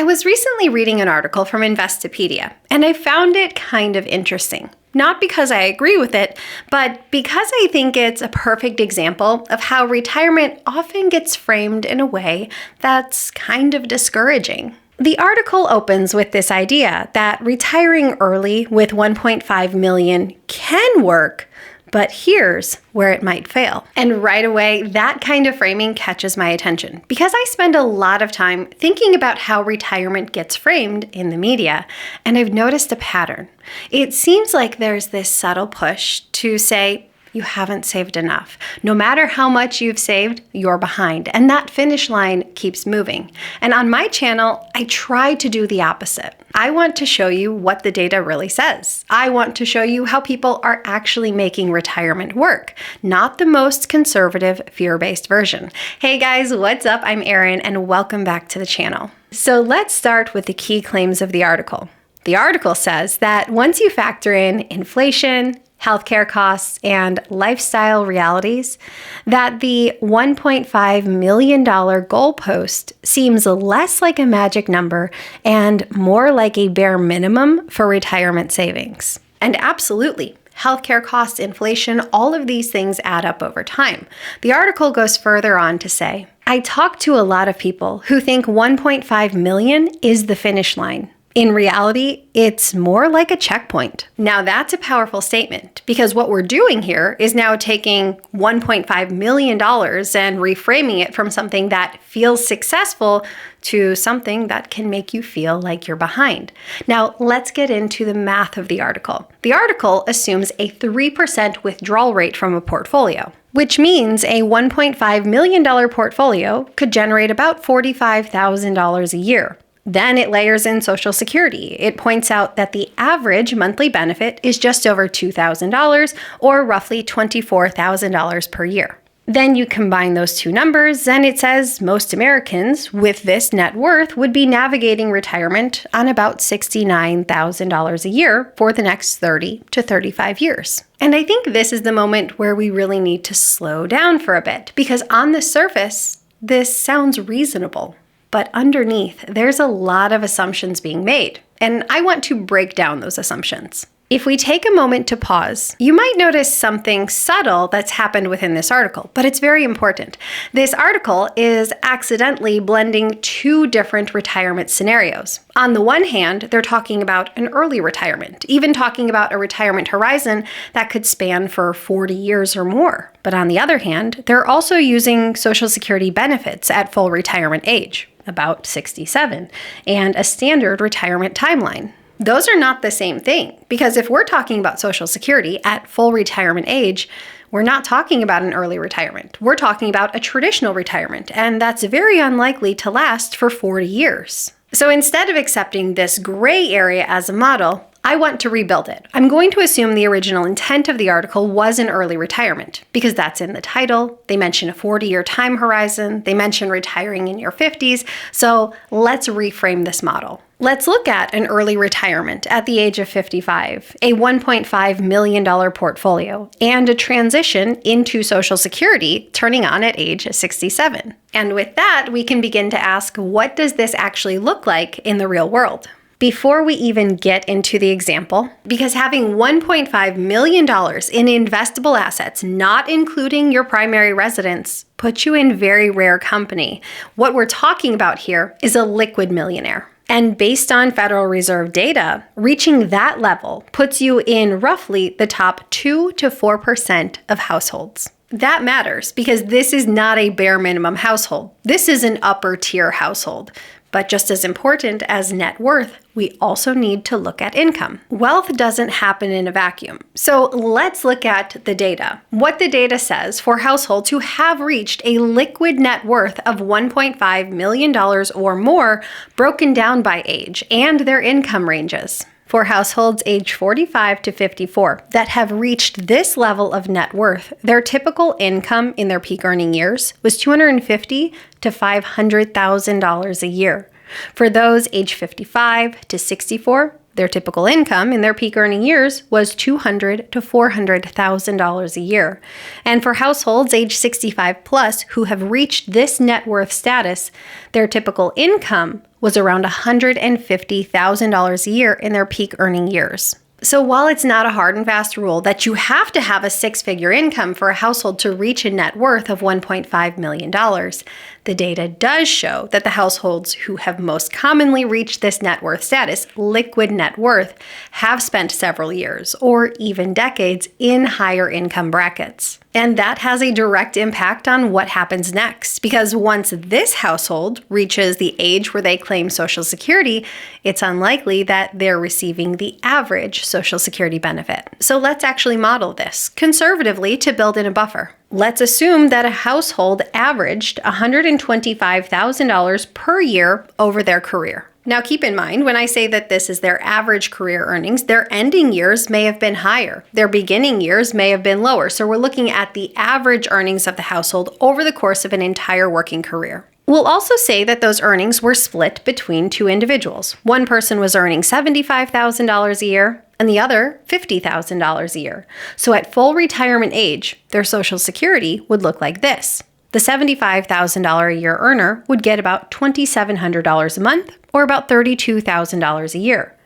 I was recently reading an article from Investopedia, and I found it kind of interesting. Not because I agree with it, but because I think it's a perfect example of how retirement often gets framed in a way that's kind of discouraging. The article opens with this idea that retiring early with $1.5 million can work, but here's where it might fail. And right away, that kind of framing catches my attention because I spend a lot of time thinking about how retirement gets framed in the media, and I've noticed a pattern. It seems like there's this subtle push to say, you haven't saved enough. No matter how much you've saved, you're behind. And that finish line keeps moving. And on my channel, I try to do the opposite. I want to show you what the data really says. I want to show you how people are actually making retirement work, not the most conservative, fear-based version. Hey guys, what's up? I'm Erin, and welcome back to the channel. So let's start with the key claims of the article. The article says that once you factor in inflation, healthcare costs, and lifestyle realities, that the $1.5 million goalpost seems less like a magic number and more like a bare minimum for retirement savings. And absolutely, healthcare costs, inflation, all of these things add up over time. The article goes further on to say, I talk to a lot of people who think 1.5 million is the finish line. In reality, it's more like a checkpoint. Now that's a powerful statement because what we're doing here is now taking $1.5 million and reframing it from something that feels successful to something that can make you feel like you're behind. Now let's get into the math of the article. The article assumes a 3% withdrawal rate from a portfolio, which means a $1.5 million portfolio could generate about $45,000 a year. Then it layers in Social Security. It points out that the average monthly benefit is just over $2,000 or roughly $24,000 per year. Then you combine those two numbers and it says most Americans with this net worth would be navigating retirement on about $69,000 a year for the next 30 to 35 years. And I think this is the moment where we really need to slow down for a bit because on the surface, this sounds reasonable. But underneath, there's a lot of assumptions being made, and I want to break down those assumptions. If we take a moment to pause, you might notice something subtle that's happened within this article, but it's very important. This article is accidentally blending two different retirement scenarios. On the one hand, they're talking about an early retirement, even talking about a retirement horizon that could span for 40 years or more. But on the other hand, they're also using Social Security benefits at full retirement age, about 67, and a standard retirement timeline. Those are not the same thing, because if we're talking about Social Security at full retirement age, we're not talking about an early retirement. We're talking about a traditional retirement, and that's very unlikely to last for 40 years. So instead of accepting this gray area as a model, I want to rebuild it. I'm going to assume the original intent of the article was an early retirement, because that's in the title. They mention a 40-year time horizon. They mention retiring in your 50s. So let's reframe this model. Let's look at an early retirement at the age of 55, a $1.5 million portfolio, and a transition into Social Security turning on at age 67. And with that, we can begin to ask, what does this actually look like in the real world? Before we even get into the example, because having $1.5 million in investable assets, not including your primary residence, puts you in very rare company. What we're talking about here is a liquid millionaire. And based on Federal Reserve data, reaching that level puts you in roughly the top 2 to 4% of households. That matters because this is not a bare minimum household. This is an upper tier household. But just as important as net worth, we also need to look at income. Wealth doesn't happen in a vacuum. So let's look at the data. What the data says for households who have reached a liquid net worth of $1.5 million or more, broken down by age and their income ranges. For households age 45 to 54 that have reached this level of net worth, their typical income in their peak earning years was $250,000 to $500,000 a year. For those age 55 to 64, their typical income in their peak earning years was $200,000 to $400,000 a year. And for households age 65 plus who have reached this net worth status, their typical income was around $150,000 a year in their peak earning years. So while it's not a hard and fast rule that you have to have a six-figure income for a household to reach a net worth of $1.5 million, the data does show that the households who have most commonly reached this net worth status, liquid net worth, have spent several years or even decades in higher income brackets. And that has a direct impact on what happens next, because once this household reaches the age where they claim Social Security, it's unlikely that they're receiving the average Social Security benefit. So let's actually model this conservatively to build in a buffer. Let's assume that a household averaged $125,000 per year over their career. Now keep in mind, when I say that this is their average career earnings, their ending years may have been higher. Their beginning years may have been lower. So we're looking at the average earnings of the household over the course of an entire working career. We'll also say that those earnings were split between two individuals. One person was earning $75,000 a year and the other $50,000 a year. So at full retirement age, their Social Security would look like this. The $75,000 a year earner would get about $2,700 a month, or about $32,000 a year.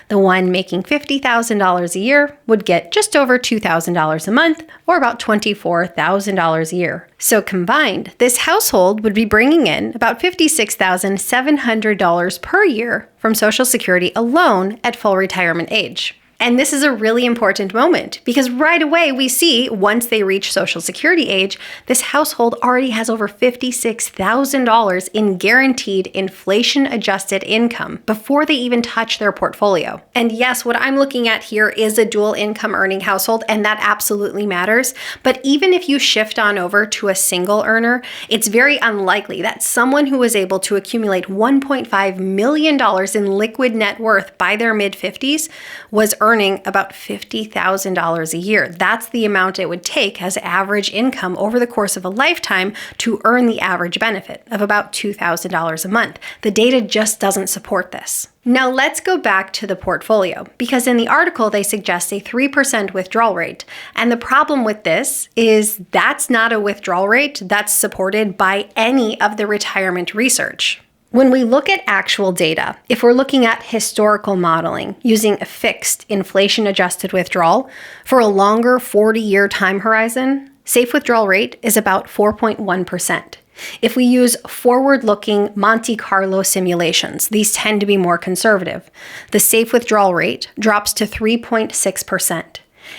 The one making $50,000 a year would get just over $2,000 a month, or about $24,000 a year. So combined, this household would be bringing in about $56,700 per year from Social Security alone at full retirement age. And this is a really important moment because right away we see once they reach Social Security age, this household already has over $56,000 in guaranteed inflation-adjusted income before they even touch their portfolio. And yes, what I'm looking at here is a dual income earning household, and that absolutely matters. But even if you shift on over to a single earner, it's very unlikely that someone who was able to accumulate $1.5 million in liquid net worth by their mid-50s was earning about $50,000 a year. That's the amount it would take as average income over the course of a lifetime to earn the average benefit of about $2,000 a month. The data just doesn't support this. Now let's go back to the portfolio, because in the article they suggest a 3% withdrawal rate. And the problem with this is that's not a withdrawal rate that's supported by any of the retirement research. When we look at actual data, if we're looking at historical modeling using a fixed inflation-adjusted withdrawal for a longer 40-year time horizon, safe withdrawal rate is about 4.1%. If we use forward-looking Monte Carlo simulations, these tend to be more conservative. The safe withdrawal rate drops to 3.6%.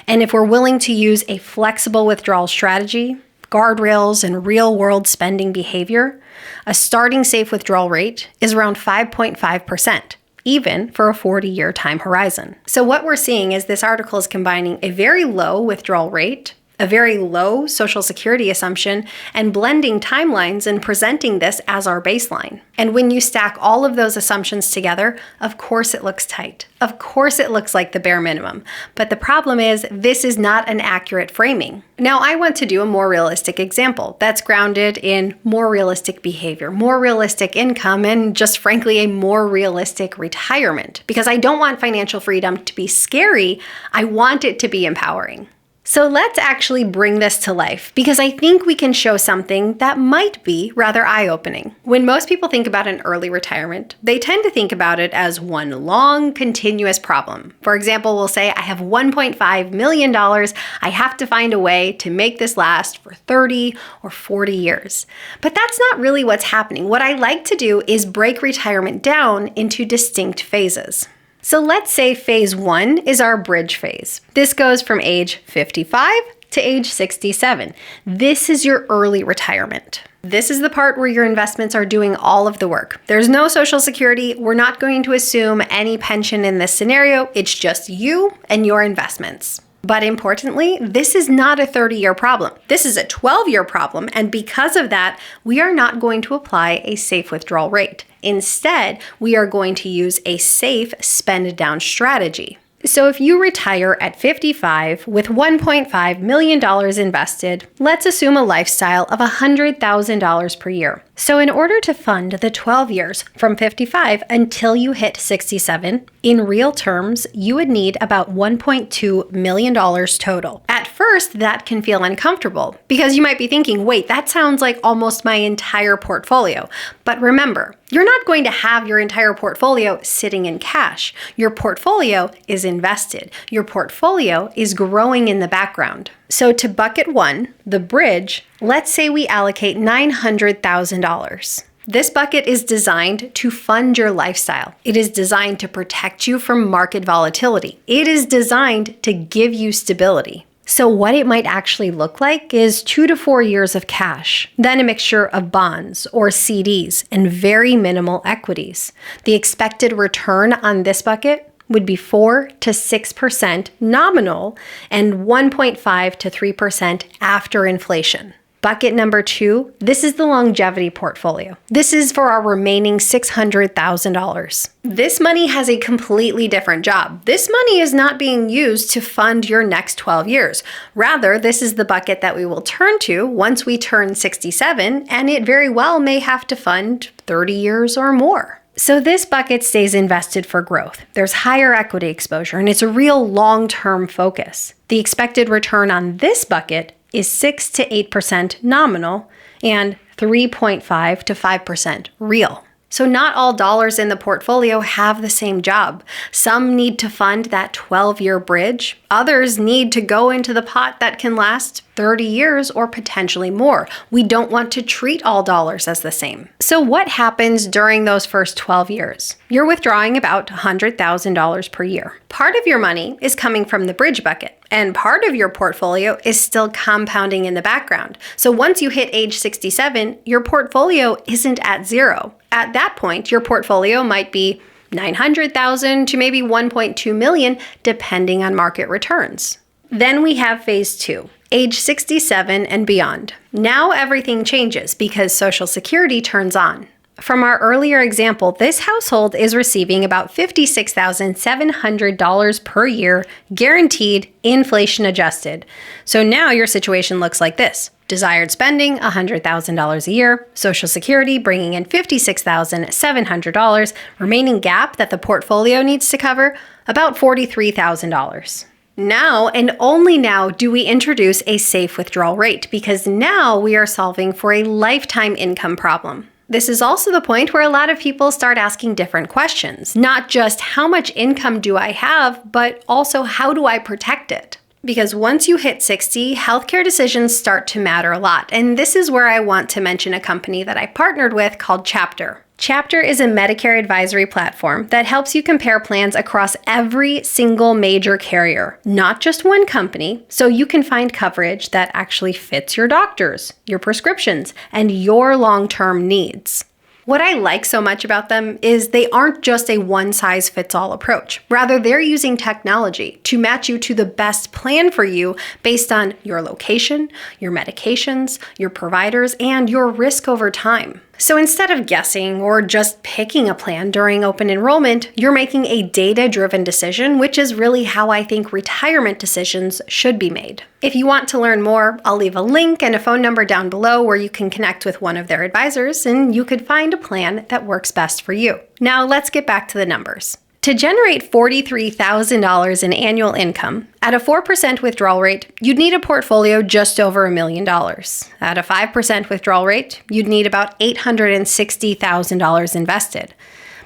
And if we're willing to use a flexible withdrawal strategy, guardrails, and real-world spending behavior, a starting safe withdrawal rate is around 5.5%, even for a 40-year time horizon. So what we're seeing is this article is combining a very low withdrawal rate, a very low Social Security assumption, and blending timelines and presenting this as our baseline. And when you stack all of those assumptions together, of course it looks tight. Of course it looks like the bare minimum. But the problem is this is not an accurate framing. Now I want to do a more realistic example that's grounded in more realistic behavior, more realistic income, and just frankly a more realistic retirement. Because I don't want financial freedom to be scary, I want it to be empowering. So let's actually bring this to life, because I think we can show something that might be rather eye-opening. When most people think about an early retirement, they tend to think about it as one long, continuous problem. For example, we'll say, I have $1.5 million. I have to find a way to make this last for 30 or 40 years. But that's not really what's happening. What I like to do is break retirement down into distinct phases. So let's say phase 1 is our bridge phase. This goes from age 55 to age 67. This is your early retirement. This is the part where your investments are doing all of the work. There's no Social Security. We're not going to assume any pension in this scenario. It's just you and your investments. But importantly, this is not a 30-year problem. This is a 12-year problem, and because of that, we are not going to apply a safe withdrawal rate. Instead, we are going to use a safe spend-down strategy. So if you retire at 55 with $1.5 million invested, let's assume a lifestyle of $100,000 per year. So in order to fund the 12 years from 55 until you hit 67, in real terms, you would need about $1.2 million total. At first, that can feel uncomfortable because you might be thinking, wait, that sounds like almost my entire portfolio. But remember, you're not going to have your entire portfolio sitting in cash. Your portfolio is invested. Your portfolio is growing in the background. So to bucket one, the bridge, let's say we allocate $900,000. This bucket is designed to fund your lifestyle. It is designed to protect you from market volatility. It is designed to give you stability. So what it might actually look like is 2 to 4 years of cash, then a mixture of bonds or CDs and very minimal equities. The expected return on this bucket would be 4 to 6% nominal and 1.5 to 3% after inflation. Bucket number 2, this is the longevity portfolio. This is for our remaining $600,000. This money has a completely different job. This money is not being used to fund your next 12 years. Rather, this is the bucket that we will turn to once we turn 67, and it very well may have to fund 30 years or more. So this bucket stays invested for growth. There's higher equity exposure, and it's a real long-term focus. The expected return on this bucket is 6 to 8% nominal and 3.5 to 5% real. So not all dollars in the portfolio have the same job. Some need to fund that 12-year bridge. Others need to go into the pot that can last 30 years or potentially more. We don't want to treat all dollars as the same. So what happens during those first 12 years? You're withdrawing about $100,000 per year. Part of your money is coming from the bridge bucket, and part of your portfolio is still compounding in the background. So once you hit age 67, your portfolio isn't at zero. At that point, your portfolio might be $900,000 to maybe $1.2 million, depending on market returns. Then we have phase 2, age 67 and beyond. Now everything changes because Social Security turns on. From our earlier example, this household is receiving about $56,700 per year, guaranteed, inflation adjusted. So now your situation looks like this. Desired spending, $100,000 a year. Social Security bringing in $56,700. Remaining gap that the portfolio needs to cover, about $43,000. Now, and only now, do we introduce a safe withdrawal rate, because now we are solving for a lifetime income problem. This is also the point where a lot of people start asking different questions. Not just how much income do I have, but also how do I protect it? Because once you hit 60, healthcare decisions start to matter a lot. And this is where I want to mention a company that I partnered with called Chapter. Chapter is a Medicare advisory platform that helps you compare plans across every single major carrier, not just one company, so you can find coverage that actually fits your doctors, your prescriptions, and your long-term needs. What I like so much about them is they aren't just a one-size-fits-all approach. Rather, they're using technology to match you to the best plan for you based on your location, your medications, your providers, and your risk over time. So instead of guessing or just picking a plan during open enrollment, you're making a data-driven decision, which is really how I think retirement decisions should be made. If you want to learn more, I'll leave a link and a phone number down below where you can connect with one of their advisors and you could find a plan that works best for you. Now let's get back to the numbers. To generate $43,000 in annual income, at a 4% withdrawal rate, you'd need a portfolio just over $1 million. At a 5% withdrawal rate, you'd need about $860,000 invested.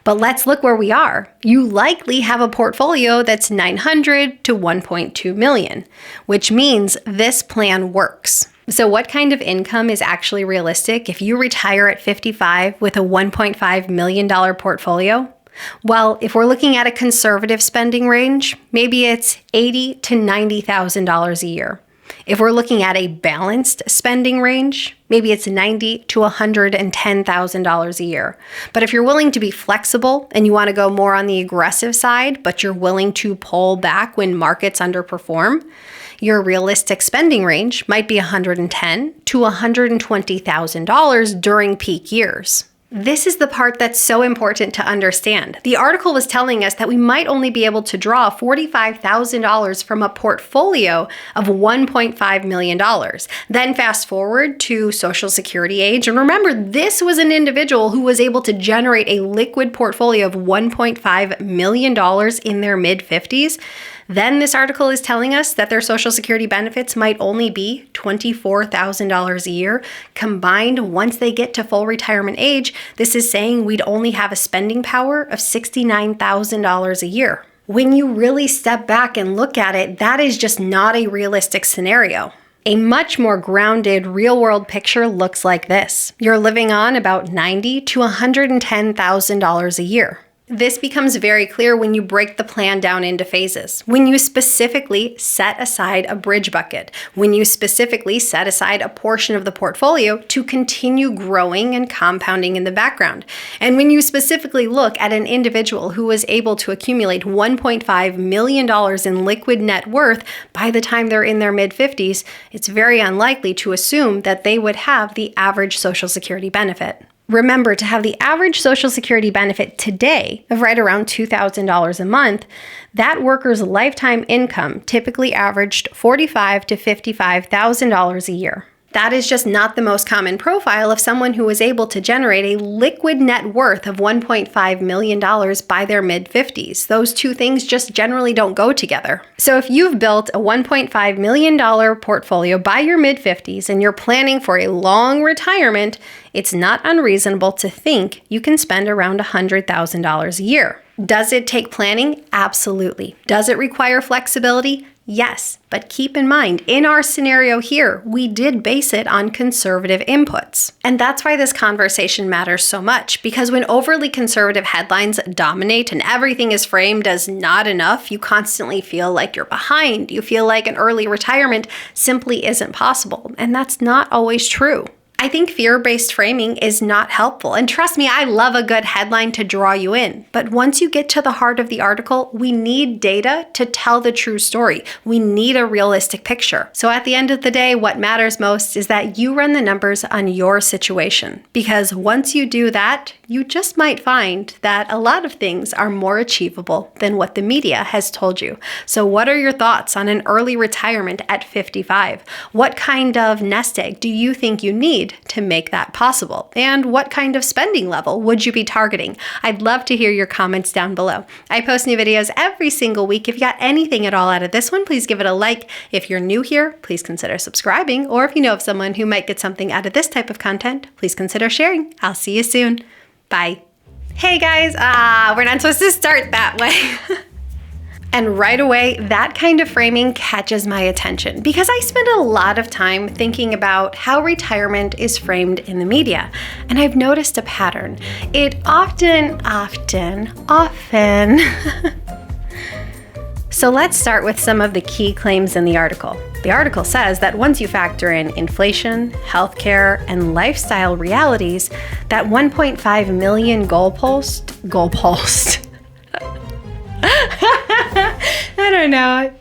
But let's look where we are. You likely have a portfolio that's $900,000 to $1.2 million, which means this plan works. So what kind of income is actually realistic if you retire at 55 with a $1.5 million portfolio? Well, if we're looking at a conservative spending range, maybe it's $80,000 to $90,000 a year. If we're looking at a balanced spending range, maybe it's $90,000 to $110,000 a year. But if you're willing to be flexible and you want to go more on the aggressive side, but you're willing to pull back when markets underperform, your realistic spending range might be $110,000 to $120,000 during peak years. This is the part that's so important to understand. The article was telling us that we might only be able to draw $45,000 from a portfolio of $1.5 million. Then fast forward to Social Security age. And remember, this was an individual who was able to generate a liquid portfolio of $1.5 million in their mid-50s. Then this article is telling us that their Social Security benefits might only be $24,000 a year. Combined, once they get to full retirement age, this is saying we'd only have a spending power of $69,000 a year. When you really step back and look at it, that is just not a realistic scenario. A much more grounded real-world picture looks like this. You're living on about $90,000 to $110,000 a year. This becomes very clear when you break the plan down into phases. When you specifically set aside a bridge bucket. When you specifically set aside a portion of the portfolio to continue growing and compounding in the background. And when you specifically look at an individual who was able to accumulate $1.5 million in liquid net worth by the time they're in their mid-50s, it's very unlikely to assume that they would have the average Social Security benefit. Remember, to have the average Social Security benefit today of right around $2,000 a month, that worker's lifetime income typically averaged $45,000 to $55,000 a year. That is just not the most common profile of someone who was able to generate a liquid net worth of $1.5 million by their mid-50s. Those two things just generally don't go together. So if you've built a $1.5 million portfolio by your mid-50s and you're planning for a long retirement, it's not unreasonable to think you can spend around $100,000 a year. Does it take planning? Absolutely. Does it require flexibility? Yes, but keep in mind, in our scenario here, we did base it on conservative inputs. And that's why this conversation matters so much, because when overly conservative headlines dominate and everything is framed as not enough, you constantly feel like you're behind. You feel like an early retirement simply isn't possible, and that's not always true. I think fear-based framing is not helpful. And trust me, I love a good headline to draw you in. But once you get to the heart of the article, we need data to tell the true story. We need a realistic picture. So at the end of the day, what matters most is that you run the numbers on your situation. Because once you do that, you just might find that a lot of things are more achievable than what the media has told you. So what are your thoughts on an early retirement at 55? What kind of nest egg do you think you need to make that possible? And what kind of spending level would you be targeting? I'd love to hear your comments down below. I post new videos every single week. If you got anything at all out of this one, please give it a like. If you're new here, please consider subscribing. Or if you know of someone who might get something out of this type of content, please consider sharing. I'll see you soon. Bye. Hey guys, we're not supposed to start that way. And right away, that kind of framing catches my attention because I spend a lot of time thinking about how retirement is framed in the media. And I've noticed a pattern. It often. So let's start with some of the key claims in the article. The article says that once you factor in inflation, healthcare, and lifestyle realities, that 1.5 million goalpost. I don't know.